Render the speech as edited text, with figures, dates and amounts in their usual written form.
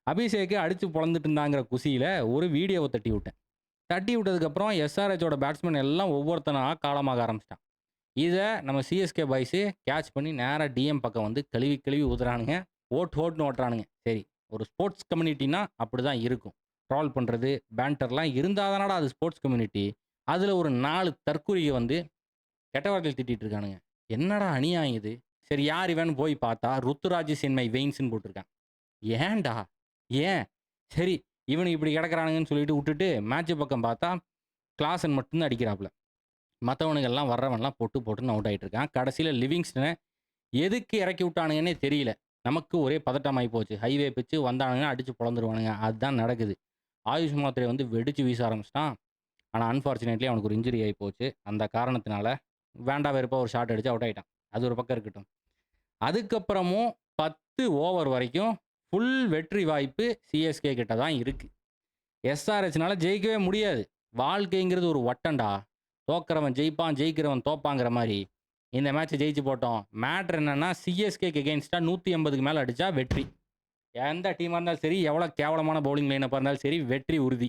அபிஷேக் அடிச்சு பொளந்துட்டு இருந்தாங்கிற குஷியில ஒரு வீடியோவ தட்டி விட்டேன். தட்டி விட்டதுக்கப்புறம் எஸ்ஆர்எச்சோட பேட்ஸ்மேன் எல்லாம் ஒவ்வொருத்தனா காலமாக ஆரம்பிச்சுட்டான். இத நம்ம சிஎஸ்கே பாய்ஸ் கேட்ச் பண்ணி நேரா டிஎம் பக்கம் வந்து கழுவி கழுவி ஊத்துறானுங்க. ஓட்டுன்னு ஓட்டுறானுங்க. சரி, ஒரு ஸ்போர்ட்ஸ் கம்யூனிட்டினா அப்படிதான் இருக்கும். ட்ரால் பண்றது, பேண்டர்லாம் இருந்தா தானடா அது ஸ்போர்ட்ஸ் கம்யூனிட்டி. அதுல ஒரு 4 தற்குறிக வந்து கெட்ட வார்த்தையில திட்டிட்டு இருக்கானுங்க. என்னடா அநியாயம் இது? சரி யார் இவன்னு போய் பார்த்தா, ருத்துராஜ் இஸ் இன் மை வெயின்ஸ்ன்னு போட்டிருக்கான். ஏன்டா? ஏன்? சரி, இவனுங்க இப்படி கிடக்குறானுங்கன்னு சொல்லிட்டு வுட்டுட்டு, மேட்ச் பக்கம் பார்த்தா, கிளாசன் மட்டும் தான் அடிக்கிறாப்ல. மத்தவனுங்கெல்லாம் வர்றவன்லாம் பொட்டு பொட்டுன்னு அவுட் ஆயிட்டு இருக்கான். கடைசியில லிவிங்ஸ்டன எதுக்கு இறக்கி விட்டானுங்கன்னே தெரியல. நமக்கு ஒரே பதட்டமாயி போச்சு. ஹைவே பிட்ச் வந்தானுங்கன்னா அடிச்சு பொளந்துருவானுங்க. அதுதான் நடக்குது. ஆயுஷ் மாத்திரைய வந்து வெடிச்சு வீச ஆரம்பிச்சுட்டான். ஆனா அன்பார்ச்சுனேட்லி அவனுக்கு ஒரு இன்ஜுரி ஆயி போச்சு. அந்த காரணத்தினால வேண்டா வெறுப்பா ஒரு ஷாட் அடிச்சு அவுட் ஆயிட்டான். அது ஒரு பக்கம் இருக்கட்டும். அதுக்கப்புறமும் 10 ஓவர் வரைக்கும் ஃபுல் வெற்றி வாய்ப்பு சிஎஸ்கே கிட்ட தான் இருக்கு. எஸ்ஆர்எச்னால ஜெயிக்கவே முடியாது. வாழ்க்கைங்கிறது ஒரு வட்டம்டா. தோக்கிறவன் ஜெயிப்பான், ஜெயிக்கிறவன் தோப்பாங்கிற மாரி. இந்த மேட்ச்ச ஜெயிச்சு போட்டோம். மேட்டர் என்னன்னா சிஎஸ்கேக்கு எகெயின்ஸ்டா 180க்கு மேல அடிச்சா வெற்றி. எந்த டீமா இருந்தாலும் சரி, எவ்வளோ கேவலமான பவுலிங் லைனப்பா இருந்தாலும் சரி, வெற்றி உறுதி.